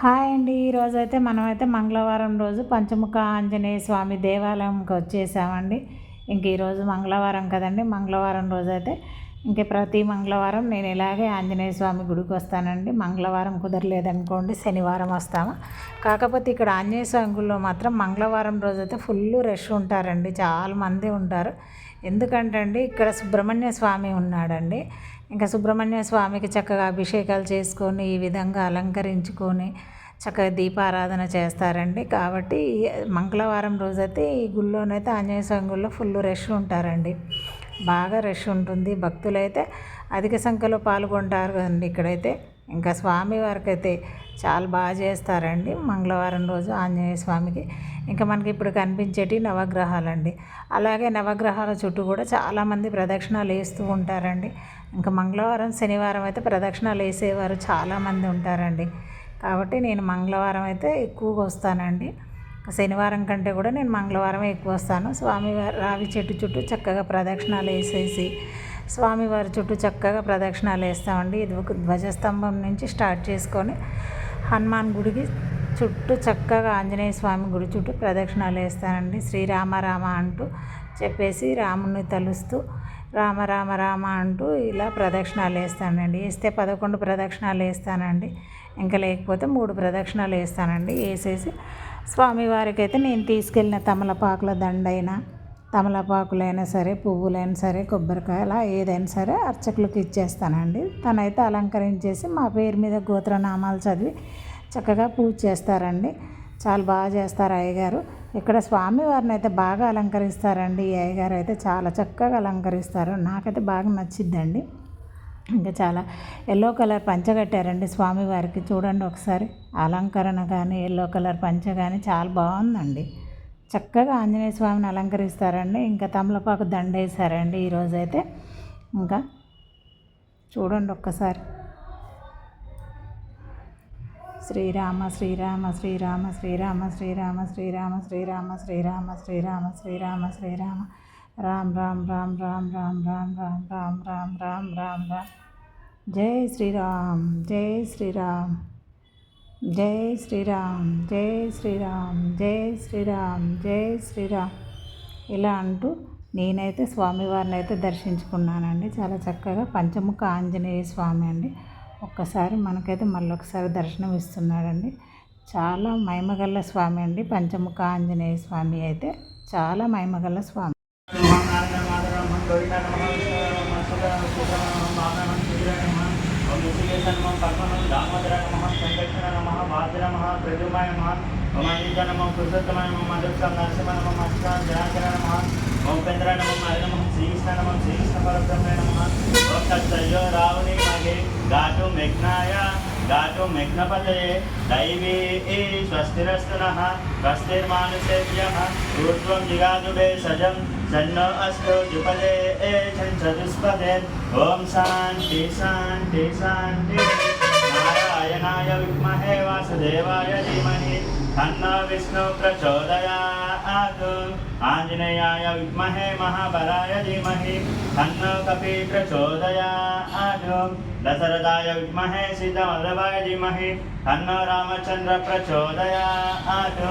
Hi అండి. ఈరోజైతే మనమైతే మంగళవారం రోజు పంచముఖ ఆంజనేయ స్వామి దేవాలయంకి వచ్చేసామండి. ఇంక ఈరోజు మంగళవారం కదండి. మంగళవారం రోజైతే ఇంక ప్రతి మంగళవారం నేను ఇలాగే ఆంజనేయ స్వామి గుడికి వస్తానండి. మంగళవారం కుదరలేదనుకోండి శనివారం వస్తాము. కాకపోతే ఇక్కడ ఆంజనేయ స్వామి గుడిలో మాత్రం మంగళవారం రోజైతే ఫుల్ రష్ ఉంటారండి. చాలామంది ఉంటారు. ఎందుకంటే అండి ఇక్కడ సుబ్రహ్మణ్య స్వామి ఉన్నాడండి. ఇంకా సుబ్రహ్మణ్య స్వామికి చక్కగా అభిషేకాలు చేసుకొని ఈ విధంగా అలంకరించుకొని చక్కగా దీపారాధన చేస్తారండి. కాబట్టి మంగళవారం రోజైతే ఈ గుళ్ళోనైతే ఆంజనేయ స్వామి గుళ్ళో ఫుల్ రష్ ఉంటారండి. బాగా రష్ ఉంటుంది. భక్తులైతే అధిక సంఖ్యలో పాల్గొంటారు కదండి ఇక్కడైతే. ఇంకా స్వామివారికి అయితే చాలా బాగా చేస్తారండి మంగళవారం రోజు ఆంజనేయ స్వామికి. ఇంకా మనకి ఇప్పుడు కనిపించేటి నవగ్రహాలండి. అలాగే నవగ్రహాల చుట్టూ కూడా చాలామంది ప్రదక్షిణాలు వేస్తూ ఉంటారండి. ఇంకా మంగళవారం శనివారం అయితే ప్రదక్షిణాలు వేసేవారు చాలామంది ఉంటారండి. కాబట్టి నేను మంగళవారం అయితే ఎక్కువగా వస్తానండి. శనివారం కంటే కూడా నేను మంగళవారమే ఎక్కువ వస్తాను. స్వామివారి రావి చెట్టు చుట్టూ చక్కగా ప్రదక్షిణాలు వేసేసి స్వామివారి చుట్టూ చక్కగా ప్రదక్షిణాలు వేస్తామండి. ఇది ఒక ధ్వజస్తంభం నుంచి స్టార్ట్ చేసుకొని హనుమాన్ గుడికి చుట్టూ చక్కగా ఆంజనేయ స్వామి గుడి చుట్టూ ప్రదక్షిణాలు వేస్తానండి. శ్రీరామ రామ అంటూ చెప్పేసి రాముని తలుస్తూ రామ రామ రామ అంటూ ఇలా ప్రదక్షిణాలు వేస్తానండి. వేస్తే 11 ప్రదక్షిణాలు వేస్తానండి. ఇంకా లేకపోతే 3 ప్రదక్షిణాలు వేస్తానండి. వేసేసి స్వామివారికి అయితే నేను తీసుకెళ్ళిన తమలపాకుల దండైనా తమలపాకులైనా సరే, పువ్వులైనా సరే, కొబ్బరికాయల ఏదైనా సరే అర్చకులకు ఇచ్చేస్తానండి. తనైతే అలంకరించేసి మా పేరు మీద గోత్రనామాలు చదివి చక్కగా పూజ చేస్తారండి. చాలా బాగా చేస్తారు అయ్యగారు. ఇక్కడ స్వామివారిని అయితే బాగా అలంకరిస్తారండి. ఈ అయ్యగారు అయితే చాలా చక్కగా అలంకరిస్తారు. నాకైతే బాగా నచ్చిద్దండి. ఇంకా చాలా ఎల్లో కలర్ పంచ కట్టారండి స్వామివారికి. చూడండి ఒకసారి అలంకరణ కానీ ఎల్లో కలర్ పంచ కానీ చాలా బాగుందండి. చక్కగా ఆంజనేయ స్వామిని అలంకరిస్తారండి. ఇంకా తమలపాకు దండ వేసారండి ఈరోజైతే. ఇంకా చూడండి ఒక్కసారి. శ్రీరామ శ్రీరామ శ్రీరామ శ్రీరామ శ్రీరామ శ్రీరామ శ్రీరామ శ్రీరామ శ్రీరామ శ్రీరామ శ్రీరామ రామ్ రామ్ రామ్ రామ్ రామ్ రామ్ రామ్ రామ్ రామ్ రామ్ రామ్ రామ్ జై శ్రీరామ్ జై శ్రీరామ్ జై శ్రీరామ్ జై శ్రీరామ్ జై శ్రీరామ్ జై శ్రీరామ్ ఇలా అంటూ నేనైతే స్వామివారిని అయితే దర్శించుకున్నానండి. చాలా చక్కగా పంచముఖ ఆంజనేయ స్వామి అండి. ఒక్కసారి మనకైతే మళ్ళీ ఒకసారి దర్శనం ఇస్తున్నాడండి. చాలా మహిమగల స్వామి అండి. పంచముఖ ఆంజనేయ స్వామి అయితే చాలా మహిమగల స్వామి. गातु मेघ्नाय गातु मेघ्नपतये दैवी स्वस्तिरस्तु नः स्वस्तिर्मानुषेभ्यः ऊर्ध्वं जिगातु भेषजं सन्नो अस्तु द्विपदे चतुष्पदे ॐ शान्ति शान्ति शान्ति नारायणाय विद्महे वासुदेवाय धीमहि तन्नो विष्णु प्रचोदयात् आञ्जनेयाय विद्महे महाबलाय धीमहि तन्नो कपि प्रचोदयात् दशरथाय विद्महे सीतावल्लभाय धीमहि तन्नो रामचन्द्र प्रचोदयात्